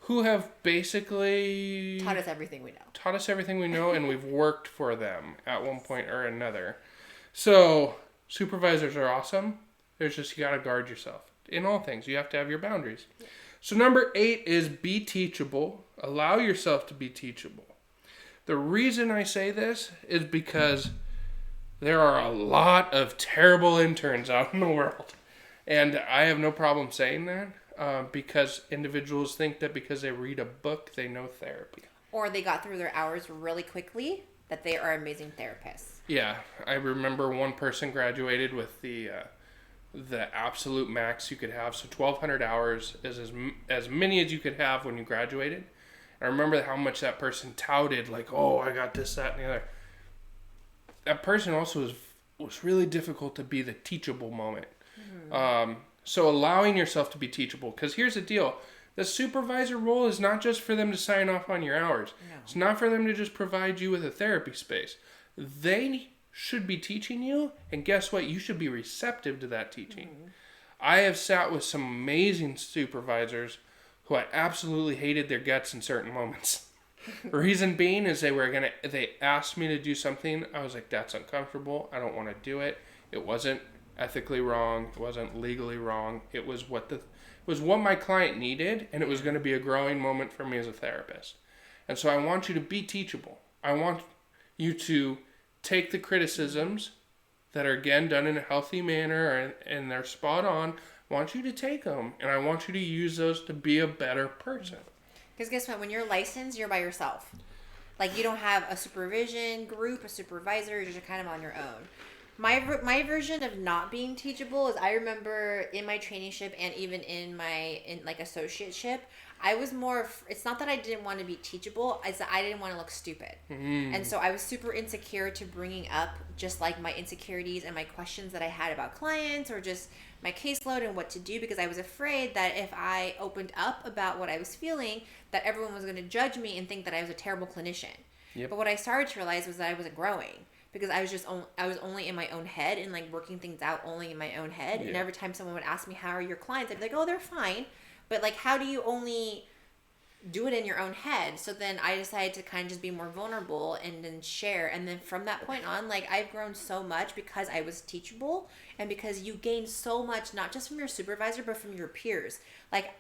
Who have basically taught us everything we know. And we've worked for them at one point or another. So supervisors are awesome. There's just, you got to guard yourself. In all things, you have to have your boundaries. Yeah. So number 8 is be teachable. Allow yourself to be teachable. The reason I say this is because there are a lot of terrible interns out in the world. And I have no problem saying that because individuals think that because they read a book, they know therapy. Or they got through their hours really quickly, that they are amazing therapists. Yeah. I remember one person graduated with the absolute max you could have. So 1,200 hours is as many as you could have when you graduated. I remember how much that person touted, like, oh, I got this, that, and the other. That person also was really difficult to be the teachable moment. Mm-hmm. So allowing yourself to be teachable, because here's the deal. The supervisor role is not just for them to sign off on your hours. No. It's not for them to just provide you with a therapy space. They should be teaching you, and guess what? You should be receptive to that teaching. Mm-hmm. I have sat with some amazing supervisors who I absolutely hated their guts in certain moments. Reason being is they asked me to do something. I was like, that's uncomfortable. I don't want to do it. It wasn't ethically wrong. It wasn't legally wrong. It was what my client needed, and it was going to be a growing moment for me as a therapist. And so I want you to be teachable. I want you to take the criticisms that are, again, done in a healthy manner and they're spot on. I want you to take them, and I want you to use those to be a better person. Because guess what? When you're licensed, you're by yourself. Like, you don't have a supervision group, a supervisor. You're just kind of on your own. My version of not being teachable is, I remember in my traineeship and even in associateship, I was more, it's not that I didn't want to be teachable, it's that I didn't want to look stupid. Mm. And so I was super insecure to bringing up just like my insecurities and my questions that I had about clients or just my caseload and what to do, because I was afraid that if I opened up about what I was feeling, that everyone was going to judge me and think that I was a terrible clinician. Yep. But what I started to realize was that I wasn't growing. Because I was only in my own head and like working things out only in my own head. Yeah. And every time someone would ask me, how are your clients? I'd be like, oh, they're fine. But like, how do you only do it in your own head? So then I decided to kind of just be more vulnerable and then share. And then from that point on, like, I've grown so much because I was teachable and because you gain so much, not just from your supervisor, but from your peers. Like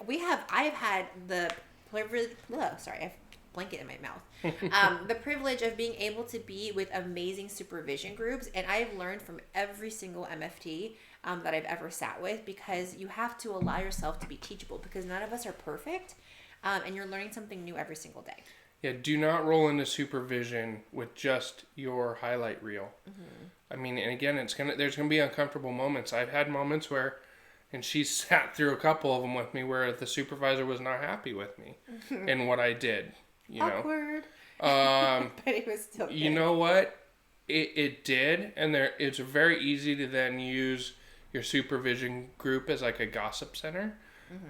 I've had the privilege, I have blanket in my mouth. The privilege of being able to be with amazing supervision groups. And I've learned from every single MFT that I've ever sat with, because you have to allow yourself to be teachable, because none of us are perfect. And you're learning something new every single day. Yeah, do not roll into supervision with just your highlight reel. I mean, and again, there's gonna be uncomfortable moments. I've had moments where, and she sat through a couple of them with me, where the supervisor was not happy with me and what I did. Awkward. But it was still good. You know what? It did, and it's very easy to then use your supervision group as like a gossip center.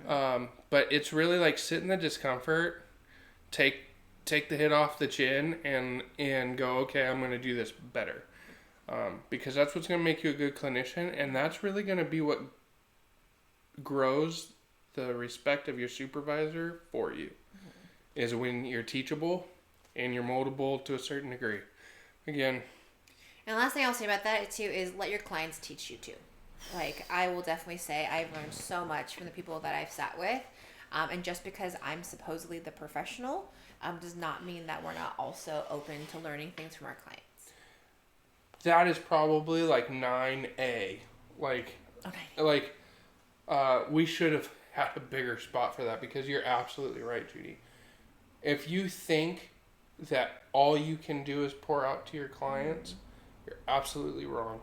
But it's really like sit in the discomfort, take the hit off the chin, and go, okay, I'm going to do this better. Because that's what's going to make you a good clinician, and that's really going to be what grows the respect of your supervisor for you, is when you're teachable and you're moldable to a certain degree. Again. And the last thing I'll say about that too is let your clients teach you too. Like, I will definitely say I've learned so much from the people that I've sat with. And just because I'm supposedly the professional does not mean that we're not also open to learning things from our clients. That is probably like 9A. We should have had a bigger spot for that, because you're absolutely right, Judy. If you think that all you can do is pour out to your clients, you're absolutely wrong.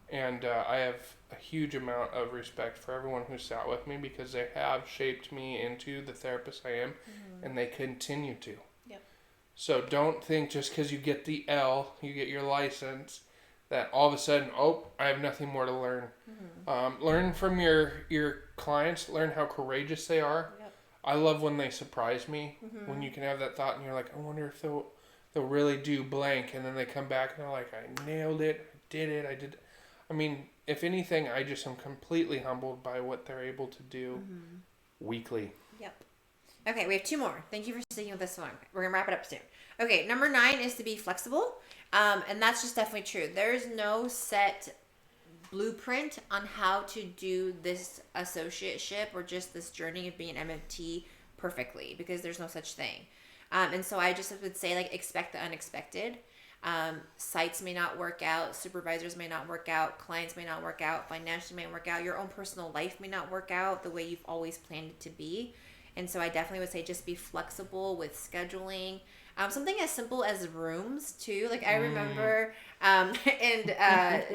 And I have a huge amount of respect for everyone who sat with me, because they have shaped me into the therapist I am, and they continue to. Yep. So don't think just because you get the L, you get your license, that all of a sudden, I have nothing more to learn. Learn from your clients, learn how courageous they are. Yep. I love when they surprise me, when you can have that thought and you're like, I wonder if they'll really do blank, and then they come back and they're like, I nailed it, I did it. I mean, if anything, I just am completely humbled by what they're able to do weekly. Yep. Okay, we have 2 more. Thank you for sticking with this one. We're going to wrap it up soon. Okay, number 9 is to be flexible. And that's just definitely true. There's no set blueprint on how to do this associateship or just this journey of being an MFT perfectly, because there's no such thing. And so I just would say, like, expect the unexpected. Sites may not work out, supervisors may not work out, clients may not work out, financially may not work out, your own personal life may not work out the way you've always planned it to be. And so I definitely would say just be flexible with scheduling. Something as simple as rooms too. Like, I remember,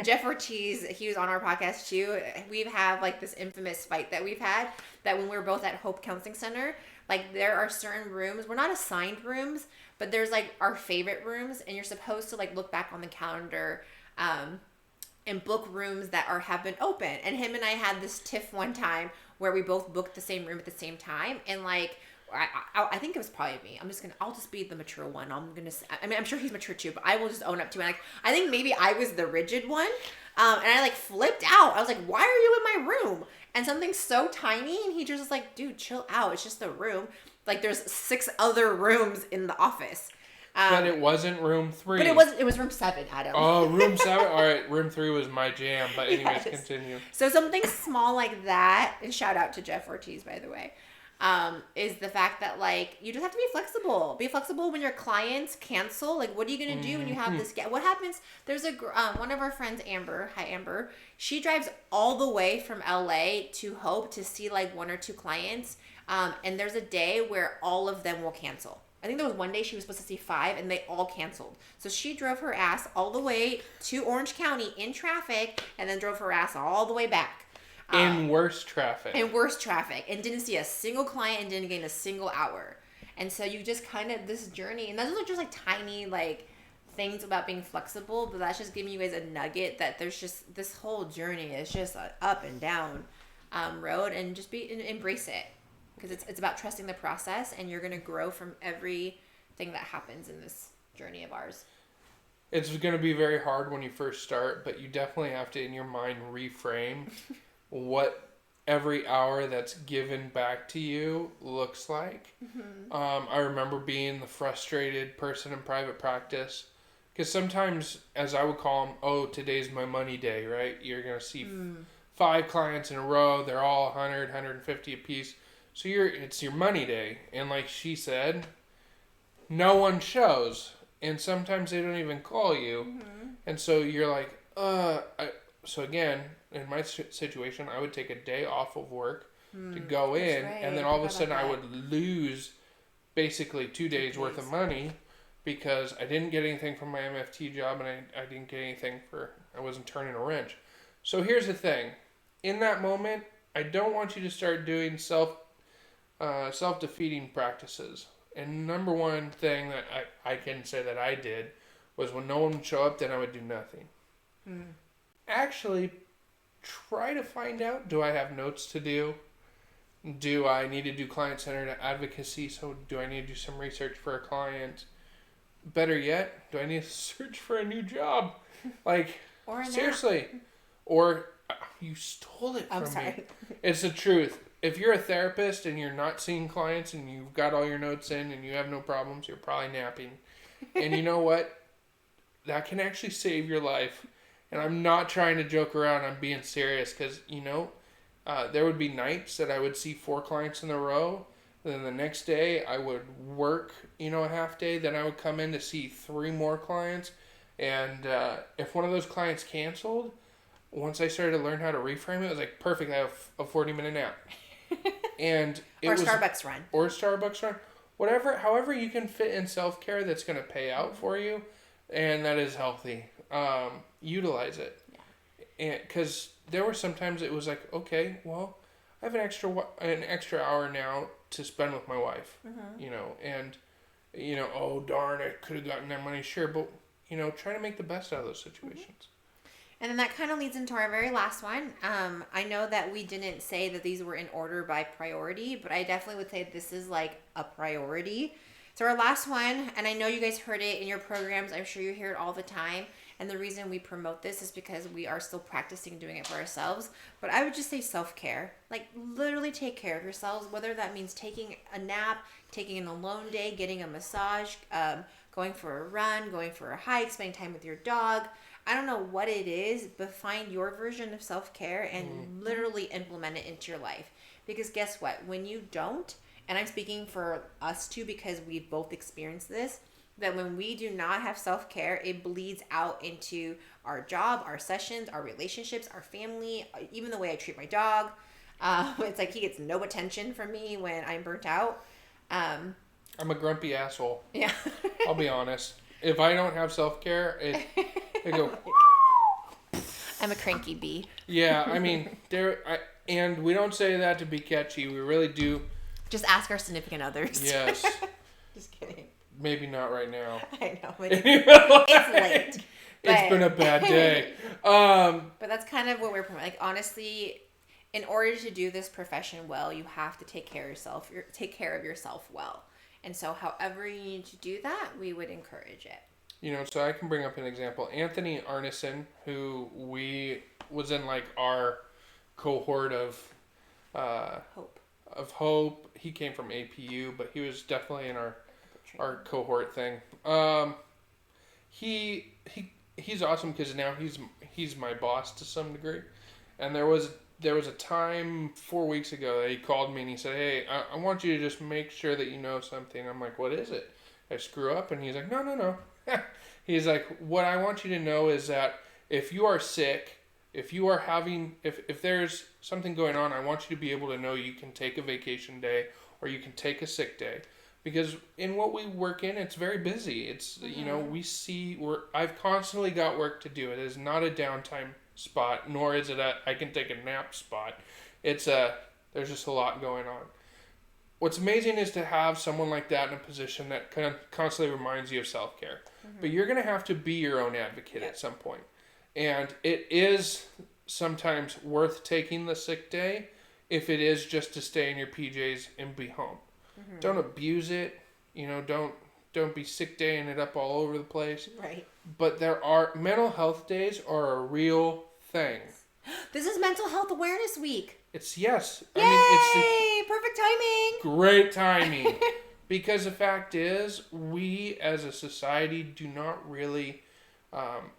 Jeff Ortiz, he was on our podcast too. We've had like this infamous fight that we've had, that when we were both at Hope Counseling Center, like, there are certain rooms, we're not assigned rooms, but there's like our favorite rooms, and you're supposed to like look back on the calendar, and book rooms that have been open. And him and I had this tiff one time where we both booked the same room at the same time, and like, I think it was probably me. I'll just be the mature one. I'm sure he's mature too, but I will just own up to it. Like, I think maybe I was the rigid one. And I like flipped out. I was like, why are you in my room? And something so tiny, and he just was like, dude, chill out. It's just a room. Like, there's 6 other rooms in the office. But it wasn't room 3. But it was room 7, Adam. Oh, room 7? All right, room 3 was my jam. But anyways, Yes. Continue. So something small like that, and shout out to Jeff Ortiz, by the way, is the fact that, like, you just have to be flexible. Be flexible when your clients cancel. Like, what are you going to do when you have this what happens? There's one of our friends, Amber. Hi, Amber. She drives all the way from LA to Hope to see, like, 1 or 2 clients. And there's a day where all of them will cancel. I think there was one day she was supposed to see 5, and they all canceled. So she drove her ass all the way to Orange County in traffic, and then drove her ass all the way back. In worse traffic. And didn't see a single client and didn't gain a single hour. And so you just kind of, this journey, and those are just like tiny, like, things about being flexible, but that's just giving you guys a nugget that there's just, this whole journey is just an up and down road, and just embrace it. Because it's about trusting the process, and you're going to grow from everything that happens in this journey of ours. It's going to be very hard when you first start, but you definitely have to, in your mind, reframe what every hour that's given back to you looks like. I remember being the frustrated person in private practice, because sometimes, as I would call them, today's my money day, right? You're going to see 5 clients in a row. They're all 100, 150 a piece. So it's your money day. And like she said, no one shows. And sometimes they don't even call you. And so you're like, so again, in my situation, I would take a day off of work to go in. right. And then all of a sudden I would lose basically 2 days worth of money because I didn't get anything from my MFT job and I didn't get anything I wasn't turning a wrench. So here's the thing. In that moment, I don't want you to start doing self-defeating practices. And number one thing that I can say that I did was when no one would show up, then I would do nothing. Actually, try to find out, do I have notes to do? Do I need to do client-centered advocacy? So do I need to do some research for a client? Better yet, do I need to search for a new job? Like, or seriously. Or you stole it from me. It's the truth. If you're a therapist and you're not seeing clients and you've got all your notes in and you have no problems, you're probably napping. And you know what? That can actually save your life. And I'm not trying to joke around. I'm being serious because, there would be nights that I would see 4 clients in a row. Then the next day I would work, a half day. Then I would come in to see 3 more clients. And if one of those clients canceled, once I started to learn how to reframe it, it was like, perfect, I have a 40-minute nap. And or a Starbucks run. Or a Starbucks run. Whatever, however you can fit in self-care that's going to pay out for you and that is healthy. Utilize it. And because there were sometimes it was like, okay, well, I have an extra hour now to spend with my wife, and, oh, darn, I could have gotten that money, sure, but, try to make the best out of those situations. And then that kind of leads into our very last one. I know that we didn't say that these were in order by priority, but I definitely would say this is like a priority. So our last one, and I know you guys heard it in your programs, I'm sure you hear it all the time, and the reason we promote this is because we are still practicing doing it for ourselves. But I would just say self-care. Like, literally take care of yourselves, whether that means taking a nap, taking an alone day, getting a massage, going for a run, going for a hike, spending time with your dog. I don't know what it is, but find your version of self-care and literally implement it into your life. Because guess what? When you don't, and I'm speaking for us too because we've both experienced this, that when we do not have self-care, it bleeds out into our job, our sessions, our relationships, our family, even the way I treat my dog. It's like he gets no attention from me when I'm burnt out. I'm a grumpy asshole. Yeah. I'll be honest. If I don't have self-care, I go... I'm a cranky bee. Yeah, I mean, and we don't say that to be catchy. We really do. Just ask our significant others. Yes. Just kidding. Maybe not right now. I know. It's late. It's been a bad day. But that's kind of what we're promoting. Like, honestly, in order to do this profession well, you have to take care of yourself. Take care of yourself well. And so however you need to do that, we would encourage it. So I can bring up an example. Anthony Arneson, who was in like our cohort of Hope. He came from APU, but he was definitely in our cohort thing. He's awesome because now he's my boss to some degree. And there was a time 4 weeks ago that he called me and he said, "Hey, I want you to just make sure that you know something." I'm like, "What is it? I screw up?" And he's like, No. He's like, "What I want you to know is that if you are sick, if you are if there's something going on, I want you to be able to know you can take a vacation day or you can take a sick day." Because in what we work in, it's very busy. It's, I've constantly got work to do. It is not a downtime spot, nor is it I can take a nap spot. There's just a lot going on. What's amazing is to have someone like that in a position that kind of constantly reminds you of self-care. But you're going to have to be your own advocate at some point. And it is sometimes worth taking the sick day if it is just to stay in your PJs and be home. Don't abuse it. Don't be sick daying it up all over the place. Right. But mental health days are a real thing. This is Mental Health Awareness Week. Yes. Yay! Perfect timing. Great timing. Because the fact is, we as a society do not really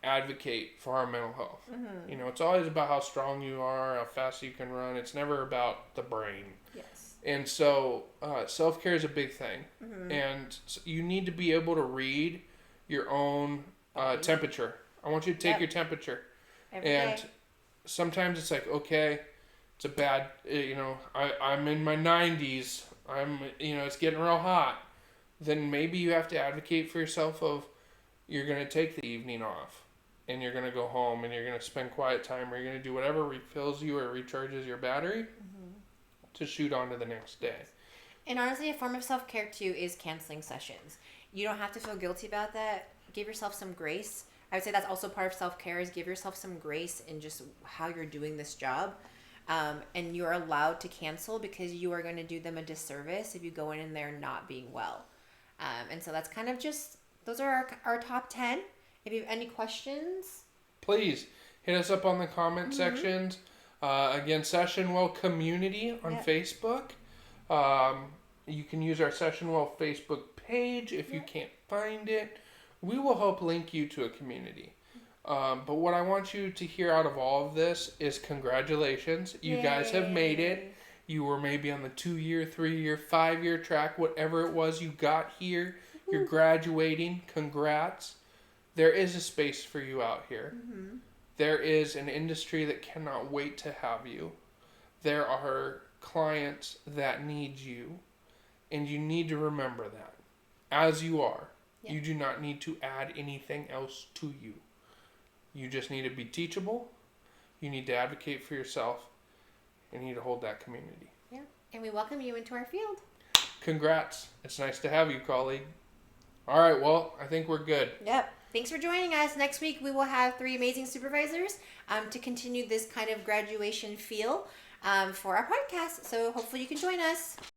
advocate for our mental health. It's always about how strong you are, how fast you can run. It's never about the brain. Yes. And so self-care is a big thing. And you need to be able to read your own temperature. I want you to take your temperature. Every day. Sometimes it's like, okay, it's a bad, I'm in my 90s. It's getting real hot. then maybe you have to advocate for yourself of you're going to take the evening off and you're going to go home and you're going to spend quiet time, or you're going to do whatever refills you or recharges your battery to shoot on to the next day. And honestly, a form of self-care too is canceling sessions. You don't have to feel guilty about that. Give yourself some grace. I would say that's also part of self-care, is give yourself some grace in just how you're doing this job. And you're allowed to cancel, because you are going to do them a disservice if you go in there not being well. And so that's kind of just, those are our top 10. If you have any questions, please hit us up on the comment sections. Again, SessionWell Community on Facebook. You can use our SessionWell Facebook page if you can't find it. We will help link you to a community. But what I want you to hear out of all of this is congratulations. You guys have made it. You were maybe on the 2-year, 3-year, 5-year track, whatever it was, you got here. You're graduating. Congrats. There is a space for you out here. There is an industry that cannot wait to have you. There are clients that need you, and you need to remember that. As you are, you do not need to add anything else to you. You just need to be teachable. You need to advocate for yourself, and you need to hold that community. Yeah, and we welcome you into our field. Congrats. It's nice to have you, colleague. All right, well, I think we're good. Yep. Thanks for joining us. Next week, we will have 3 amazing supervisors to continue this kind of graduation feel for our podcast. So hopefully you can join us.